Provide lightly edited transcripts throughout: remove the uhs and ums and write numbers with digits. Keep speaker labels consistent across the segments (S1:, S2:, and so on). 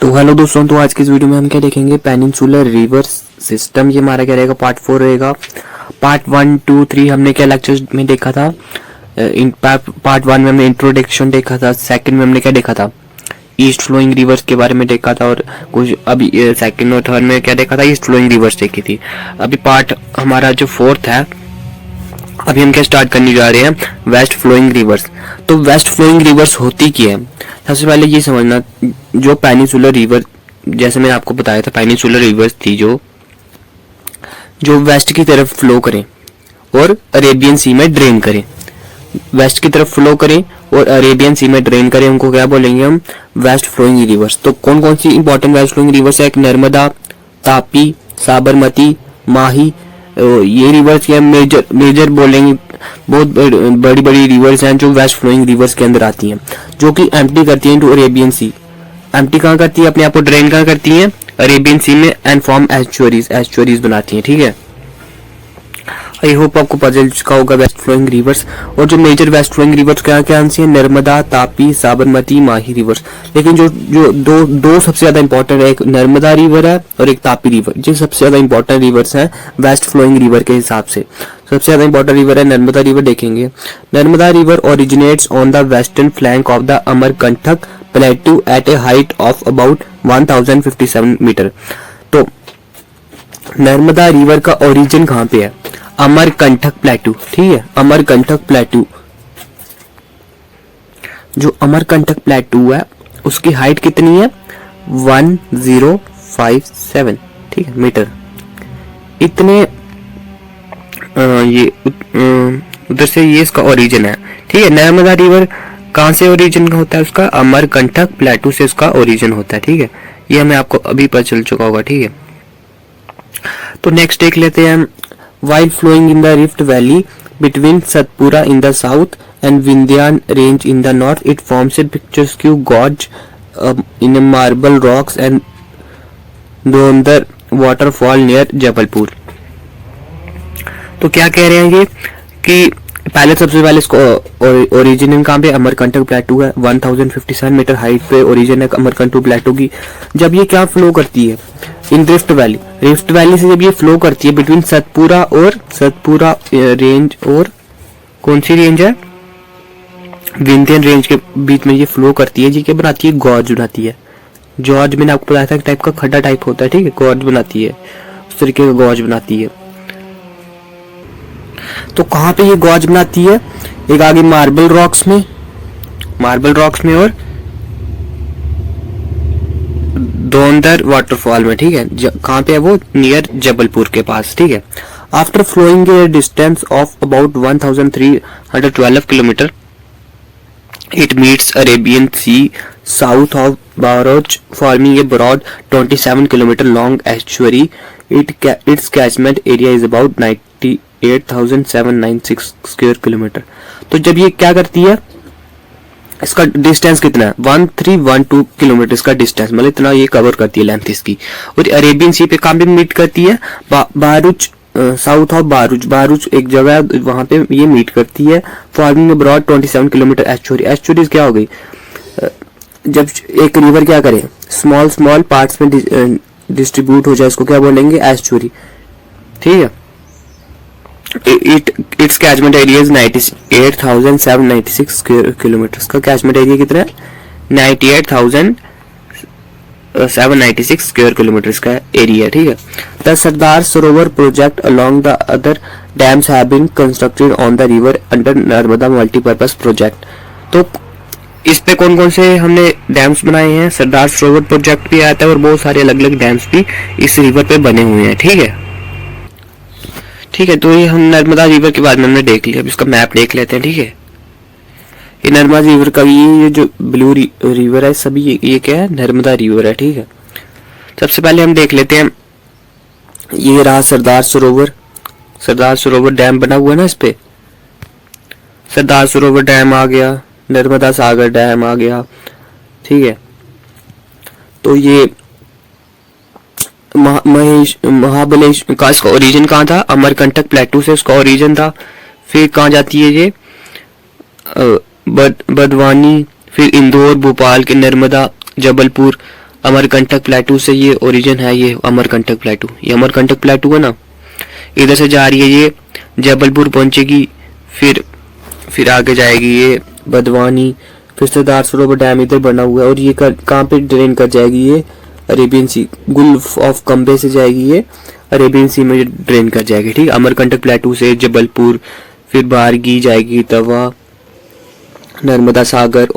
S1: तो हेलो दोस्तों, तो आज की इस वीडियो में हम क्या देखेंगे, पेनिनसुलर रिवर सिस्टम। ये हमारा क्या रहेगा, पार्ट 4 रहेगा। पार्ट 1, 2, 3 हमने क्या लेक्चर में देखा था। पार्ट 1 में हमने इंट्रोडक्शन देखा था। सेकंड में हमने क्या देखा था, ईस्ट फ्लोइंग रिवर्स के बारे में देखा था। और कुछ अभी सेकंड और थर्ड में क्या देखा था, ईस्ट फ्लोइंग रिवर्स देखी थी। अभी पार्ट हमारा जो 4th है, अभी हम क्या स्टार्ट करने जा रहे हैं, वेस्ट फ्लोइंग रिवर्स। तो वेस्ट फ्लोइंग रिवर्स होती क्या है, सबसे पहले ये समझना। जो पेनिनसुलर रिवर, जैसे मैंने आपको बताया था, पेनिनसुलर रिवर्स थी जो वेस्ट की तरफ फ्लो करें और अरेबियन सी में ड्रेन करें। वेस्ट की तरफ फ्लो करें और अरेबियन सी में ड्रेन करें, उनको क्या बोलेंगे हम, वेस्ट फ्लोइंग रिवर्स। तो कौन कौन सी इंपॉर्टेंट वेस्ट फ्लोइंग रिवर्स है, एक नर्मदा, तापी, साबरमती, माही। ये रिवर्स के मेजर बोलेंगे। बहुत बड़ी बड़ी रिवर्स हैं जो वेस्ट फ्लोइंग रिवर्स के अंदर आती हैं, जो कि एम्प्टी करती हैं इनटू अरेबियन सी। एम्प्टी कहाँ करती है, अपने आप को ड्रेन कहाँ करती हैं, अरेबियन सी में, एंड फॉर्म एस्चुअरीज बनाती हैं। ठीक है, आई होप आपको पता चल चुका होगा वेस्ट फ्लोइंग रिवर्स। और जो मेजर वेस्ट फ्लोइंग रिवर्स क्या क्या हैं, नर्मदा, तापी, साबरमती, माही रिवर्स। लेकिन जो दो सबसे ज्यादा इंपॉर्टेंट है, एक नर्मदा रिवर है और एक तापी रिवर। ये सबसे ज्यादा इंपॉर्टेंट रिवर्स हैं वेस्ट फ्लोइंग रिवर के हिसाब से। सबसे ज्यादा इंपॉर्टेंट रिवर है नर्मदा रिवर। देखेंगे, Narmada river originates on the western flank of the Amarkantak plateau at a height of about 1057 metre. तो नर्मदा रिवर का ओरिजिन कहाँ पे है, अमरकंटक प्लेटू। ठीक है, अमरकंटक प्लेटू, जो अमरकंटक प्लेटू है उसकी हाइट कितनी है, 1057, ठीक है, मीटर। इतने ये उधर से ये इसका ओरिजिन है। ठीक है, नर्मदा रिवर कहाँ से ओरिजिन होता है उसका, अमरकंटक प्लेटू से उसका ओरिजिन होता है। ठीक है, ये हमें आपको अभी पता चल चुका होगा। ठीक है, तो नेक्स्ट देख लेते हैं हम। While flowing in the Rift Valley between Satpura in the south and Vindhyan range in the north, it forms a picturesque gorge in marble rocks and Dhondar waterfall near Jabalpur। तो क्या कह रहे हैं ये कि पहले सबसे पहले इसको ओरिजिन कहाँ पे, अमरकंटक प्लेटू है, 1057 मीटर हाइट पे ओरिजिन है अमरकंटक प्लेटू की। जब ये क्या फ्लो करती है इन रिफ्ट वैली, रिफ्ट वैली से जब ये फ्लो करती है बिटवीन सतपुरा रेंज और कौन सी रेंज है, विंध्यन रेंज के बीच में ये फ्लो करती है जी। क्या बनाती है, गॉर्ज बनाती है। जॉर्ज मैंने आपको बताया था टाइप का खड्डा टाइप होता है। ठीक है, गॉर्ज बनाती है, उस तरीके का गॉर्ज बनाती है। तो कहाँ पे ये गॉर्ज बनाती है, एक आगे मार्बल रॉक्स में और धोंदर वाटरफॉल में। ठीक है, कहाँ पे है वो, नियर जबलपुर के पास। ठीक है, after flowing a distance of about 1312 kilometre, it meets Arabian sea south of Broach, forming a broad 27 kilometre long estuary. Its catchment area is about 98,796 square kilometre. तो जब ये क्या करती है, इसका डिस्टेंस कितना है, 1312 किलोमीटर इसका डिस्टेंस, मतलब इतना ये कवर करती है लेंथ इसकी। और अरेबियन सी पे कहाँ पे मीट करती है, बारूच, साउथ ऑफ बारूच एक जगह है, वहां पे ये मीट करती है। Forming broad 27 kilometre estuary. Estuaries क्या हो गई, जब एक रिवर क्या करे, स्मॉल पार्ट्स में डिस्ट्रीब्यूट हो जाए, इसको क्या बोलेंगे, एस्चुअरी। ठीक है, its catchment area is 98,796 square kilometre. का कैचमेंट एरिया कितना है, 98,796 स्क्वायर किलोमीटर का एरिया। ठीक है, the Sardar Sarovar project along the other dams have been constructed on the river under Narmada multipurpose project. तो इस पे कौन कौन से हमने डैम्स बनाए हैं, सरदार सरोवर प्रोजेक्ट भी आता है और बहुत सारे अलग अलग डैम्स भी इस रिवर पे बने हुए हैं। ठीक है, तो ये हम नर्मदा रिवर के बारे में हमने देख लिया। अब इसका मैप देख लेते हैं। ठीक है, ये नर्मदा रिवर का ये जो ब्लू रिवर है, सभी ये क्या है, नर्मदा रिवर है। ठीक है, सबसे पहले हम देख लेते हैं, ये रहा सरदार सरोवर डैम बना हुआ है ना, इस पे सरदार सरोवर डैम आ गया, नर्मदा सागर डैम आ गया। ठीक है, तो ये महाबलेश्वर का इसका ओरिजिन कहाँ था, अमरकंटक प्लेटू से उसका ओरिजिन था। फिर कहाँ जाती है ये, बदवानी, फिर इंदौर, भोपाल के नर्मदा, जबलपुर, अमरकंटक प्लेटू से ये ओरिजिन है, ये अमरकंटक प्लेटू, ये अमरकंटक प्लेटू है ना, इधर से जा रही है ये जबलपुर पहुंचेगी, फिर आगे जाएगी ये बदवानी, फिर सरदार सरोवर डैम इधर बना हुआ है, और ये कहाँ पे ड्रेन कर जाएगी, ये अरेबियन सी, गुल्फ ऑफ कंबे से जाएगी, ये अरेबियन सी में ड्रेन कर जाएगी। ठीक, अमरकंटक प्लेटू से जबलपुर, फिर बारगी जाएगी, तवा, नर्मदा सागर,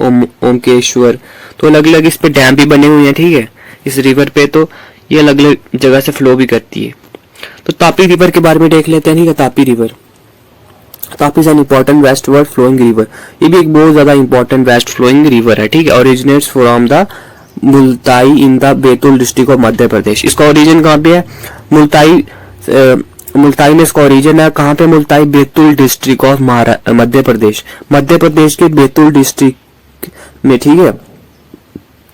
S1: ओमकेश्वर, तो अलग अलग इस पे डैम भी बने हुए हैं। ठीक है, इस रिवर पे तो ये अलग अलग जगह से फ्लो भी करती है। तो तापी रिवर के बारे में देख लेते हैं। ठीक है, Tapi river, Tapi is an important westward flowing river, ये भी एक बहुत ज्यादा इंपॉर्टेंट वेस्ट फ्लोइंग रिवर है। ठीक है, originates from the Multai in the Betul district of Madhya Pradesh. इसका ओरिजिन कहाँ पे है, मुल्ताई में इसका ओरिजिन है। कहाँ पे, मुल्ताई बैतूल डिस्ट्रिक्ट ऑफ मध्य प्रदेश, मध्य प्रदेश के बैतूल डिस्ट्रिक्ट में। ठीक है,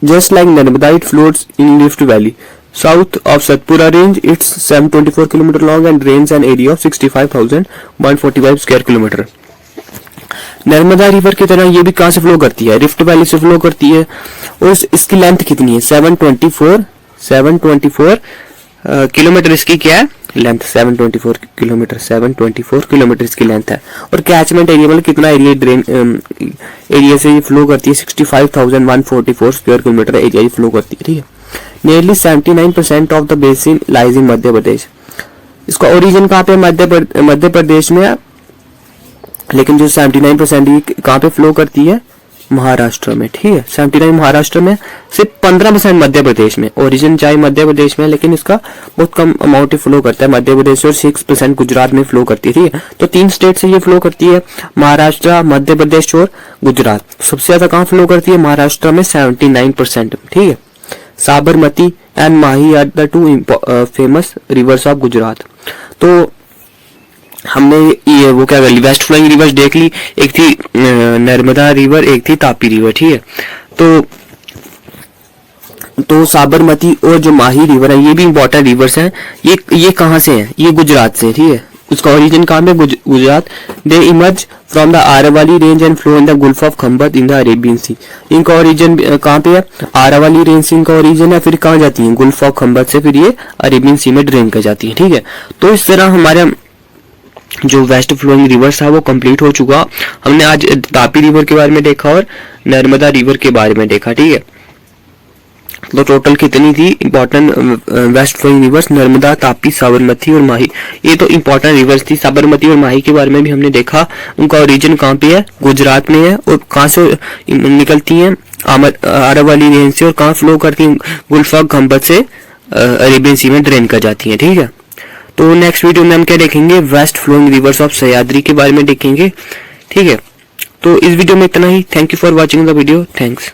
S1: just like Narmada it floats in lift valley south of Satpura range, it's 724 kilometre long and drains an area of 65,145 square kilometre. Narmada river की तरह ये भी कहां से फ्लो करती है, रिफ्ट वैली से फ्लो करती है, और इसकी लेंथ कितनी है, 724 किलोमीटर इसकी क्या है लेंथ, 724 किलोमीटर इसकी लेंथ है। और कैचमेंट एरिया मतलब कितना एरिया ड्रेन एरिया से ये फ्लो करती है, 65,144 स्क्वायर किलोमीटर एरिया ये फ्लो करती है। ठीक है, nearly 79% of the basin lies in Madhya Pradesh. इसका ओरिजिन कहाँ पे, मध्य प्रदेश में है, लेकिन जो 79% ये कहाँ पे फ्लो करती है, महाराष्ट्र में। ठीक है, 79 महाराष्ट्र में, सिर्फ 15% मध्य प्रदेश में। ओरिजिन चाहे मध्य प्रदेश में, लेकिन इसका बहुत कम अमाउंट फ्लो करता है मध्य प्रदेश, और 6% गुजरात में फ्लो करती है। ठीक है, तो 3 स्टेट से ये फ्लो करती है, महाराष्ट्र, मध्य प्रदेश और गुजरात। सबसे ज्यादा कहाँ फ्लो करती है, महाराष्ट्र में 79%। ठीक है, Sabarmati and Mahi are the 2 famous rivers of Gujarat. तो हमने ये वो क्या कर ली, वेस्ट फ्लोइंग रिवर्स देख ली, एक थी नर्मदा रिवर, एक थी तापी रिवर। ठीक है, तो साबरमती और जो माही रिवर है ये भी इंपॉर्टेंट रिवर्स हैं। ये कहाँ से हैं, ये गुजरात से। ठीक है, उसका ओरिजिन कहाँ पे, Gujarat. They emerge from the Aravalli range and flow in the gulf of Khambhat in the Arabian sea. इनका ओरिजिन कहाँ पे है, आरावली रेंज से इनका ओरिजिन है, फिर कहाँ जाती है, गुल्फ ऑफ खंबत से फिर ये अरेबियन सी में ड्रेन कर जाती है। ठीक है, तो इस तरह हमारे जो वेस्ट फ्लोइंग रिवर्स था वो कंप्लीट हो चुका। हमने आज तापी रिवर के बारे में देखा और नर्मदा रिवर के बारे में देखा। ठीक है, तो टोटल कितनी थी important west flowing rivers, Narmada, Tapi, Sabarmati और माही। ये तो इंपॉर्टेंट रिवर्स थी। साबरमती और माही के बारे में भी हमने देखा, उनका ओरिजिन कहाँ पे है, गुजरात में है, और कहाँ से निकलती हैं, आरावली रेंज से, और कहाँ फ्लो करती हैं, गुल्फ ऑफ खंबत से अरेबियन सी में ड्रेन कर जाती है। ठीक है, तो नेक्स्ट वीडियो में हम क्या देखेंगे, west flowing rivers of Sahyadri के बारे में देखेंगे। ठीक है, तो इस वीडियो में इतना ही। Thank you for watching the video, thanks.